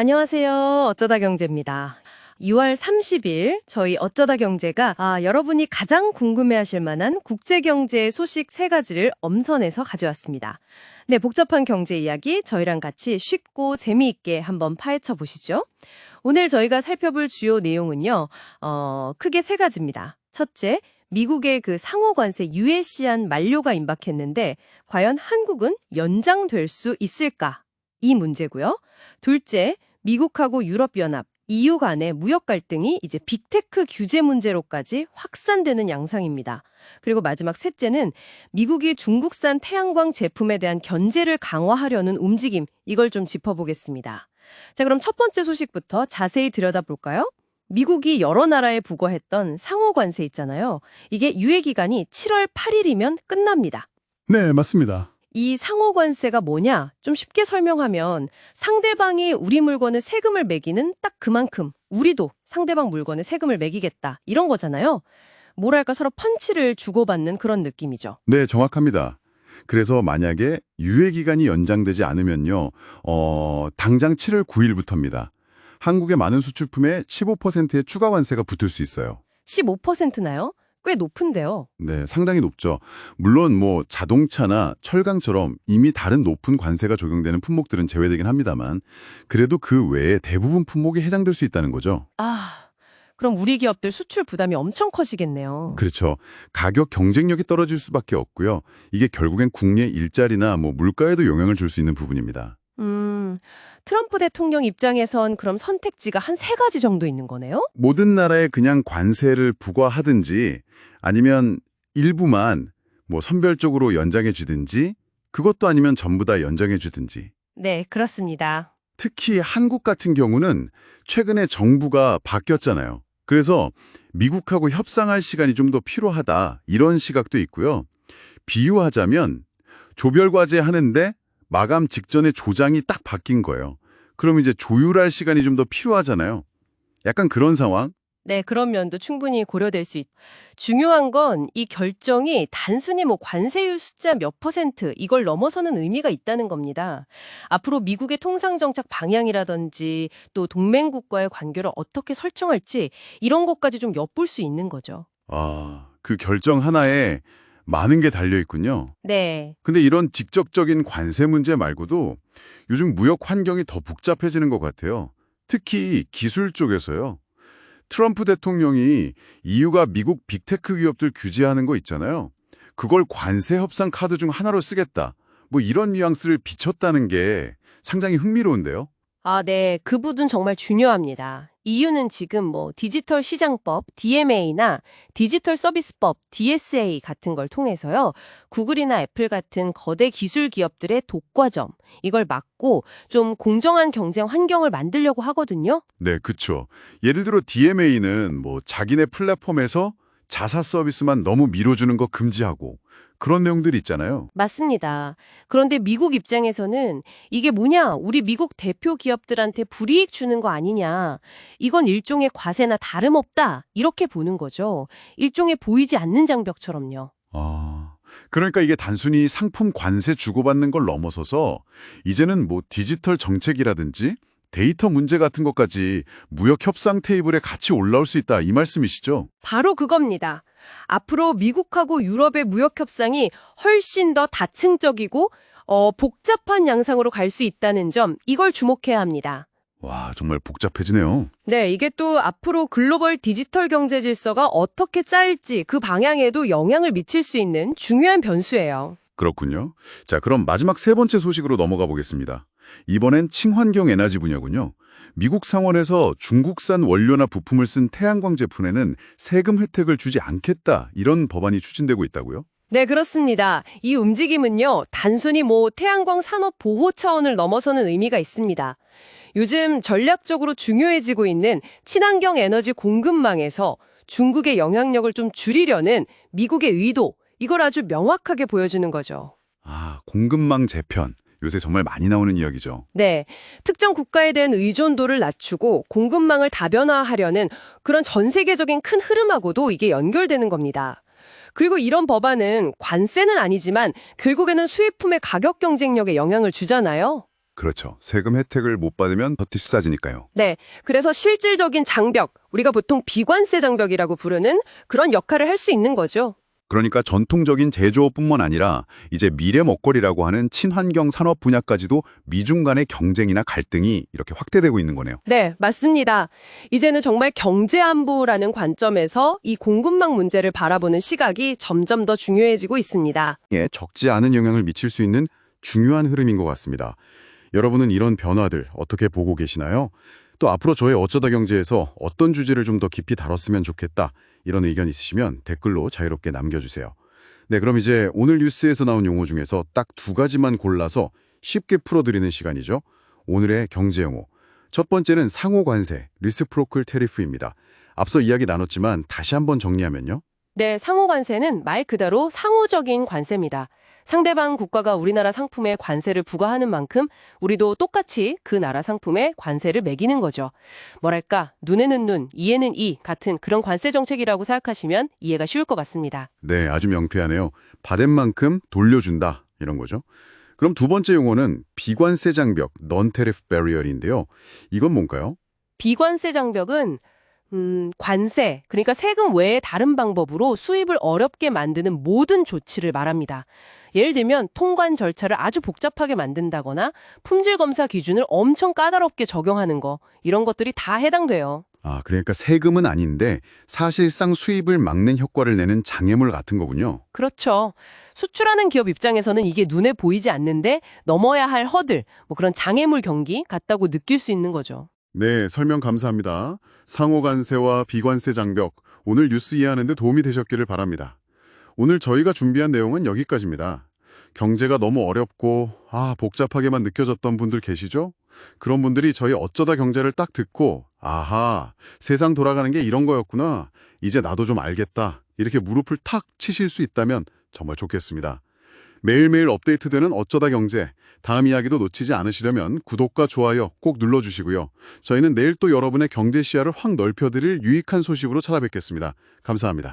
안녕하세요. 어쩌다 경제입니다. 6월 30일 저희 어쩌다 경제가 여러분이 가장 궁금해하실 만한 국제경제 소식 3가지를 엄선해서 가져왔습니다. 네, 복잡한 경제 이야기 저희랑 같이 쉽고 재미있게 한번 파헤쳐 보시죠. 오늘 저희가 살펴볼 주요 내용은요. 크게 3가지입니다. 첫째, 미국의 그 상호 관세 유예 시한 만료가 임박했는데 과연 한국은 연장될 수 있을까? 이 문제고요. 둘째, 미국하고 유럽연합, EU 간의 무역 갈등이 이제 빅테크 규제 문제로까지 확산되는 양상입니다. 그리고 마지막 셋째는 미국이 중국산 태양광 제품에 대한 견제를 강화하려는 움직임, 이걸 좀 짚어보겠습니다. 자, 그럼 첫 번째 소식부터 자세히 들여다볼까요? 미국이 여러 나라에 부과했던 상호 관세 있잖아요. 이게 유예 기간이 7월 8일이면 끝납니다. 네, 맞습니다. 이 상호 관세가 뭐냐? 좀 쉽게 설명하면 상대방이 우리 물건에 세금을 매기는 딱 그만큼 우리도 상대방 물건에 세금을 매기겠다. 이런 거잖아요. 뭐랄까 서로 펀치를 주고받는 그런 느낌이죠. 네, 정확합니다. 그래서 만약에 유예 기간이 연장되지 않으면요, 당장 7월 9일부터입니다. 한국의 많은 수출품에 15%의 추가 관세가 붙을 수 있어요. 15%나요? 꽤 높은데요. 네, 상당히 높죠. 물론 자동차나 철강처럼 이미 다른 높은 관세가 적용되는 품목들은 제외되긴 합니다만, 그래도 그 외에 대부분 품목이 해당될 수 있다는 거죠. 그럼 우리 기업들 수출 부담이 엄청 커지겠네요. 그렇죠. 가격 경쟁력이 떨어질 수밖에 없고요. 이게 결국엔 국내 일자리나 물가에도 영향을 줄 수 있는 부분입니다. 트럼프 대통령 입장에선 그럼 선택지가 한 3가지 정도 있는 거네요? 모든 나라에 그냥 관세를 부과하든지 아니면 일부만 선별적으로 연장해 주든지 그것도 아니면 전부 다 연장해 주든지. 네, 그렇습니다. 특히 한국 같은 경우는 최근에 정부가 바뀌었잖아요. 그래서 미국하고 협상할 시간이 좀 더 필요하다 이런 시각도 있고요. 비유하자면 조별과제 하는데 마감 직전에 조장이 딱 바뀐 거예요. 그럼 이제 조율할 시간이 좀 더 필요하잖아요. 약간 그런 상황? 네, 그런 면도 충분히 고려될 수 중요한 건 이 결정이 단순히 관세율 숫자 몇 퍼센트 이걸 넘어서는 의미가 있다는 겁니다. 앞으로 미국의 통상정책 방향이라든지 또 동맹국과의 관계를 어떻게 설정할지 이런 것까지 좀 엿볼 수 있는 거죠. 그 결정 하나에 많은 게 달려 있군요. 네. 근데 이런 직접적인 관세 문제 말고도 요즘 무역 환경이 더 복잡해지는 것 같아요. 특히 기술 쪽에서요. 트럼프 대통령이 EU가 미국 빅테크 기업들 규제하는 거 있잖아요. 그걸 관세 협상 카드 중 하나로 쓰겠다. 이런 뉘앙스를 비췄다는 게 상당히 흥미로운데요. 네. 그 부분 정말 중요합니다. EU는 지금 디지털 시장법, DMA나 디지털 서비스법, DSA 같은 걸 통해서요. 구글이나 애플 같은 거대 기술 기업들의 독과점, 이걸 막고 좀 공정한 경쟁 환경을 만들려고 하거든요. 네, 그렇죠. 예를 들어 DMA는 자기네 플랫폼에서 자사 서비스만 너무 밀어주는 거 금지하고 그런 내용들이 있잖아요. 맞습니다. 그런데 미국 입장에서는 이게 뭐냐? 우리 미국 대표 기업들한테 불이익 주는 거 아니냐? 이건 일종의 과세나 다름없다. 이렇게 보는 거죠. 일종의 보이지 않는 장벽처럼요. 그러니까 이게 단순히 상품 관세 주고받는 걸 넘어서서 이제는 디지털 정책이라든지 데이터 문제 같은 것까지 무역 협상 테이블에 같이 올라올 수 있다 이 말씀이시죠? 바로 그겁니다. 앞으로 미국하고 유럽의 무역 협상이 훨씬 더 다층적이고 복잡한 양상으로 갈 수 있다는 점, 이걸 주목해야 합니다. 와, 정말 복잡해지네요. 네, 이게 또 앞으로 글로벌 디지털 경제 질서가 어떻게 짜일지 그 방향에도 영향을 미칠 수 있는 중요한 변수예요. 그렇군요. 자, 그럼 마지막 3번째 소식으로 넘어가 보겠습니다. 이번엔 친환경 에너지 분야군요. 미국 상원에서 중국산 원료나 부품을 쓴 태양광 제품에는 세금 혜택을 주지 않겠다 이런 법안이 추진되고 있다고요? 네, 그렇습니다. 이 움직임은요, 단순히 태양광 산업 보호 차원을 넘어서는 의미가 있습니다. 요즘 전략적으로 중요해지고 있는 친환경 에너지 공급망에서 중국의 영향력을 좀 줄이려는 미국의 의도, 이걸 아주 명확하게 보여주는 거죠. 공급망 재편. 요새 정말 많이 나오는 이야기죠. 네, 특정 국가에 대한 의존도를 낮추고 공급망을 다변화하려는 그런 전 세계적인 큰 흐름하고도 이게 연결되는 겁니다. 그리고 이런 법안은 관세는 아니지만 결국에는 수입품의 가격 경쟁력에 영향을 주잖아요. 그렇죠. 세금 혜택을 못 받으면 더 비싸지니까요. 네, 그래서 실질적인 장벽, 우리가 보통 비관세 장벽이라고 부르는 그런 역할을 할 수 있는 거죠. 그러니까 전통적인 제조업뿐만 아니라 이제 미래 먹거리라고 하는 친환경 산업 분야까지도 미중 간의 경쟁이나 갈등이 이렇게 확대되고 있는 거네요. 네, 맞습니다. 이제는 정말 경제안보라는 관점에서 이 공급망 문제를 바라보는 시각이 점점 더 중요해지고 있습니다. 예, 적지 않은 영향을 미칠 수 있는 중요한 흐름인 것 같습니다. 여러분은 이런 변화들 어떻게 보고 계시나요? 또 앞으로 저의 어쩌다 경제에서 어떤 주제를 좀 더 깊이 다뤘으면 좋겠다, 이런 의견 있으시면 댓글로 자유롭게 남겨주세요. 네, 그럼 이제 오늘 뉴스에서 나온 용어 중에서 딱 2가지만 골라서 쉽게 풀어드리는 시간이죠. 오늘의 경제 용어. 첫 번째는 상호관세, 리시프로클 테리프입니다. 앞서 이야기 나눴지만 다시 한번 정리하면요. 네, 상호관세는 말 그대로 상호적인 관세입니다. 상대방 국가가 우리나라 상품에 관세를 부과하는 만큼 우리도 똑같이 그 나라 상품에 관세를 매기는 거죠. 뭐랄까, 눈에는 눈, 이에는 이 같은 그런 관세 정책이라고 생각하시면 이해가 쉬울 것 같습니다. 네, 아주 명쾌하네요. 받은 만큼 돌려준다, 이런 거죠. 그럼 두 번째 용어는 비관세 장벽, non-tariff barrier인데요. 이건 뭔가요? 비관세 장벽은 관세, 그러니까 세금 외에 다른 방법으로 수입을 어렵게 만드는 모든 조치를 말합니다. 예를 들면 통관 절차를 아주 복잡하게 만든다거나 품질 검사 기준을 엄청 까다롭게 적용하는 거, 이런 것들이 다 해당돼요. 아, 그러니까 세금은 아닌데 사실상 수입을 막는 효과를 내는 장애물 같은 거군요. 그렇죠. 수출하는 기업 입장에서는 이게 눈에 보이지 않는데 넘어야 할 허들, 뭐 그런 장애물 경기 같다고 느낄 수 있는 거죠. 네, 설명 감사합니다. 상호관세와 비관세 장벽, 오늘 뉴스 이해하는 데 도움이 되셨기를 바랍니다. 오늘 저희가 준비한 내용은 여기까지입니다. 경제가 너무 어렵고 복잡하게만 느껴졌던 분들 계시죠? 그런 분들이 저희 어쩌다 경제를 딱 듣고 아하, 세상 돌아가는 게 이런 거였구나, 이제 나도 좀 알겠다, 이렇게 무릎을 탁 치실 수 있다면 정말 좋겠습니다. 매일매일 업데이트되는 어쩌다 경제, 다음 이야기도 놓치지 않으시려면 구독과 좋아요 꼭 눌러주시고요. 저희는 내일 또 여러분의 경제 시야를 확 넓혀드릴 유익한 소식으로 찾아뵙겠습니다. 감사합니다.